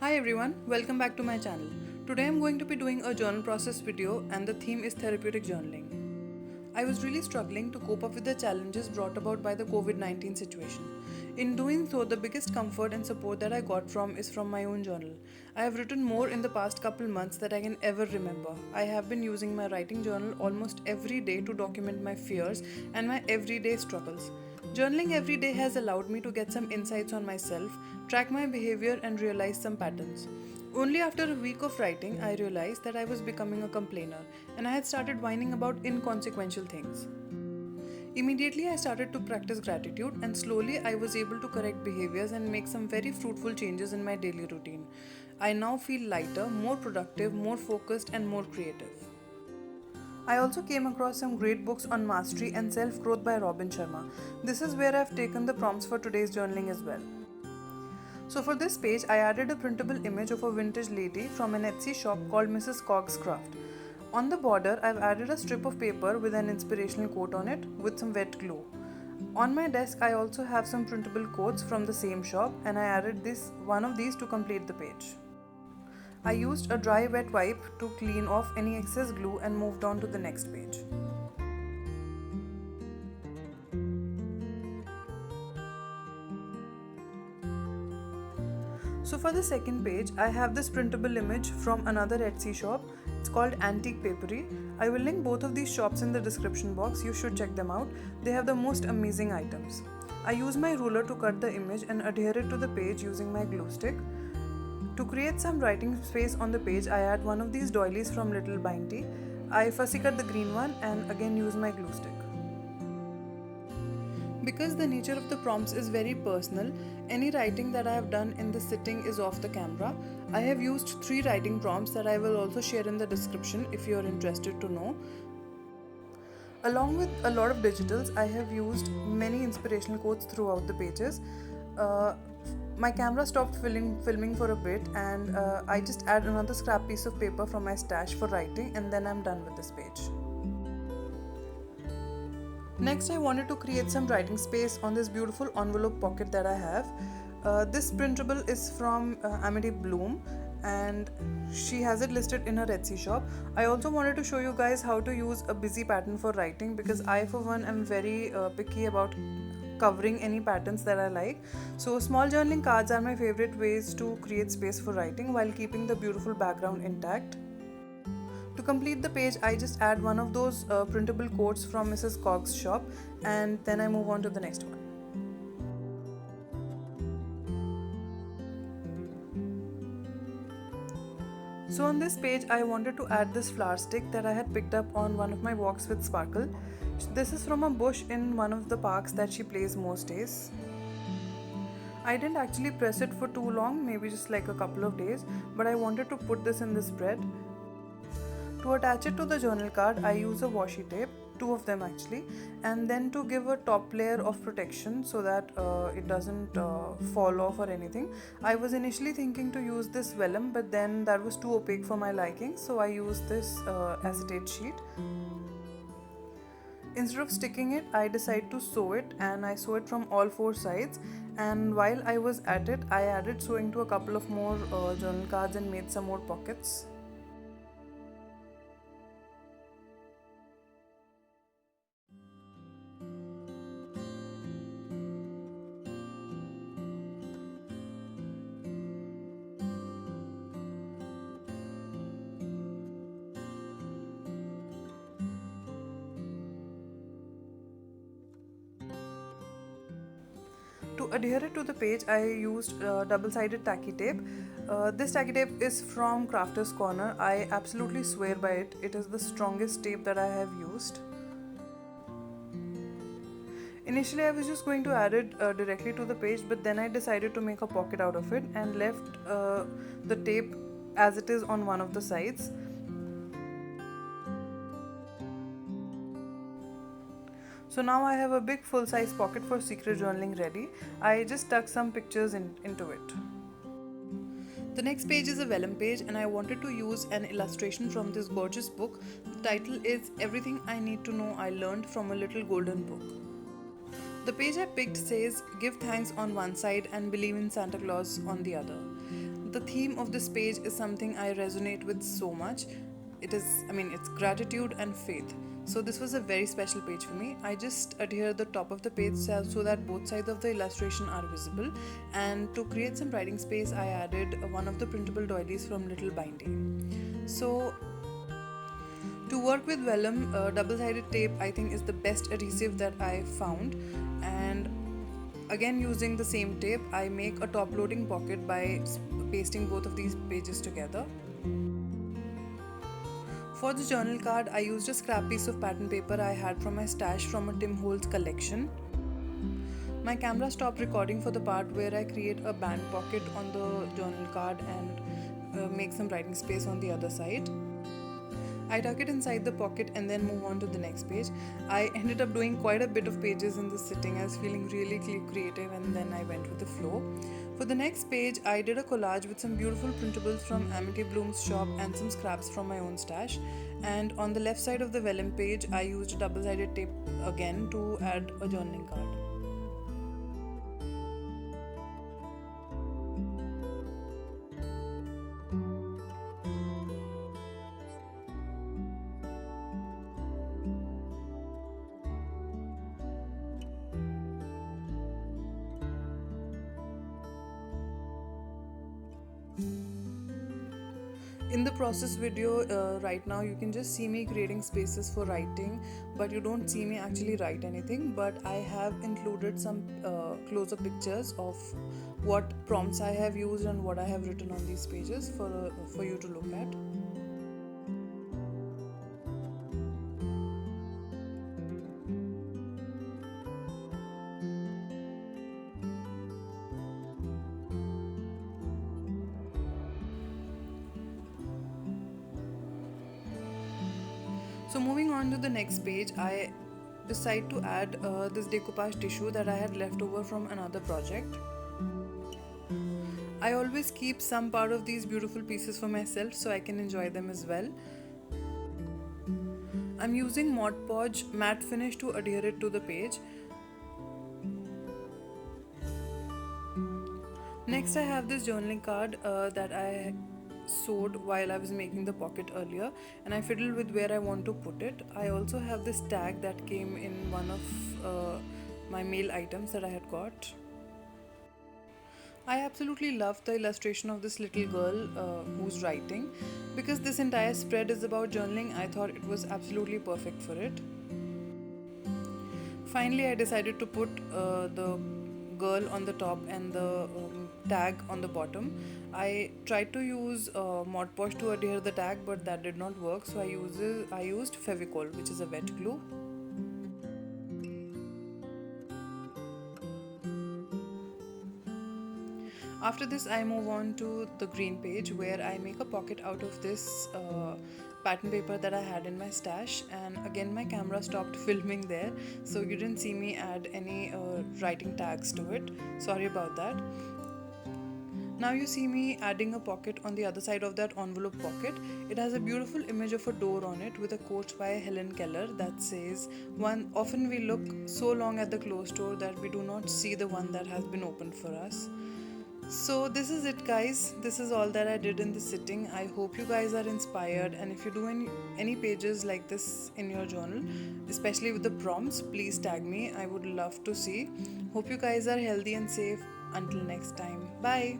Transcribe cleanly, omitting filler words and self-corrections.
Hi everyone, welcome back to my channel. Today I'm going to be doing a journal process video and the theme is therapeutic journaling. I was really struggling to cope up with the challenges brought about by the COVID-19 situation. In doing so, the biggest comfort and support that I got from is from my own journal. I have written more in the past couple months than I can ever remember. I have been using my writing journal almost every day to document my fears and my everyday struggles. Journaling every day has allowed me to get some insights on myself, track my behavior, and realize some patterns. Only after a week of writing, I realized that I was becoming a complainer and I had started whining about inconsequential things. Immediately, I started to practice gratitude, and slowly, I was able to correct behaviors and make some very fruitful changes in my daily routine. I now feel lighter, more productive, more focused, and more creative. I also came across some great books on mastery and self growth by Robin Sharma. This is where I've taken the prompts for today's journaling as well. So, for this page, I added a printable image of a vintage lady from an Etsy shop called Mrs. Cogg's Craft. On the border, I've added a strip of paper with an inspirational quote on it with some wet glue. On my desk, I also have some printable quotes from the same shop, and I added this one of these to complete the page. I used a dry wet wipe to clean off any excess glue and moved on to the next page. So for the second page, I have this printable image from another Etsy shop. It's called Antique Papery. I will link both of these shops in the description box. You should check them out. They have the most amazing items. I use my ruler to cut the image and adhere it to the page using my glue stick. To create some writing space on the page, I add one of these doilies from Little Bindy. I fussy cut the green one and again use my glue stick. Because the nature of the prompts is very personal, any writing that I have done in the sitting is off the camera. I have used 3 writing prompts that I will also share in the description if you are interested to know. Along with a lot of digitals, I have used many inspirational quotes throughout the pages. Uh, my camera stopped filming for a bit, and I just add another scrap piece of paper from my stash for writing, and then I'm done with this page. Next, I wanted to create some writing space on this beautiful envelope pocket that I have. This printable is from Amity Bloom, and she has it listed in her Etsy shop. I also wanted to show you guys how to use a busy pattern for writing because I, for one, am very picky about covering any patterns that I like. So, small journaling cards are my favorite ways to create space for writing while keeping the beautiful background intact. To complete the page, I just add one of those printable quotes from Mrs. Cogg's shop and then I move on to the next one. So on this page, I wanted to add this flower stick that I had picked up on one of my walks with Sparkle. This is from a bush in one of the parks that she plays most days. I didn't actually press it for too long, maybe just like a couple of days, but I wanted to put this in the spread. To attach it to the journal card, I use a washi tape, 2 of them actually, and then to give a top layer of protection so that it doesn't fall off or anything. I was initially thinking to use this vellum, but then that was too opaque for my liking, so I used this acetate sheet. Instead of sticking it, I decided to sew it, and I sew it from all 4 sides. And while I was at it, I added sewing to a couple of more journal cards and made some more pockets. To adhere it to the page, I used double-sided tacky tape. This tacky tape is from Crafter's Corner. I absolutely swear by it. It is the strongest tape that I have used. Initially, I was just going to add it directly to the page, but then I decided to make a pocket out of it and left the tape as it is on one of the sides. So now I have a big full-size pocket for secret journaling ready. I just stuck some pictures into it. The next page is a vellum page and I wanted to use an illustration from this gorgeous book. The title is Everything I Need to Know I Learned from a Little Golden Book. The page I picked says give thanks on one side and believe in Santa Claus on the other. The theme of this page is something I resonate with so much. It's gratitude and faith. So this was a very special page for me. I just adhere the top of the page so that both sides of the illustration are visible. And to create some writing space, I added one of the printable doilies from Little Bindy. So to work with vellum, double-sided tape I think is the best adhesive that I found. And again, using the same tape, I make a top-loading pocket by pasting both of these pages together. For the journal card, I used a scrap piece of pattern paper I had from my stash from a Tim Holtz collection. My camera stopped recording for the part where I create a band pocket on the journal card and make some writing space on the other side. I tuck it inside the pocket and then move on to the next page. I ended up doing quite a bit of pages in this sitting. I was feeling really creative and then I went with the flow. For the next page, I did a collage with some beautiful printables from Amity Bloom's shop and some scraps from my own stash. And on the left side of the vellum page, I used double-sided tape again to add a journaling card. In the process video right now, you can just see me creating spaces for writing, but you don't see me actually write anything. But I have included some close-up pictures of what prompts I have used and what I have written on these pages for you to look at. So moving on to the next page, I decide to add this decoupage tissue that I had left over from another project. I always keep some part of these beautiful pieces for myself so I can enjoy them as well. I'm using Mod Podge matte finish to adhere it to the page. Next I have this journaling card that I sewed while I was making the pocket earlier, and I fiddled with where I want to put it. I also have this tag that came in one of my mail items that I had got. I absolutely love the illustration of this little girl who's writing. Because this entire spread is about journaling, I thought it was absolutely perfect for it. Finally, I decided to put the girl on the top and the tag on the bottom. I tried to use Mod Podge to adhere the tag, but that did not work, so I used Fevicol, which is a wet glue. After this, I move on to the green page where I make a pocket out of this pattern paper that I had in my stash, and again my camera stopped filming there, so you didn't see me add any writing tags to it. Sorry about that. Now you see me adding a pocket on the other side of that envelope pocket. It has a beautiful image of a door on it with a quote by Helen Keller that says, often we look so long at the closed door that we do not see the one that has been opened for us." So this is it, guys. This is all that I did in the sitting. I hope you guys are inspired, and if you do any pages like this in your journal, especially with the prompts, please tag me. I would love to see. Hope you guys are healthy and safe. Until next time. Bye.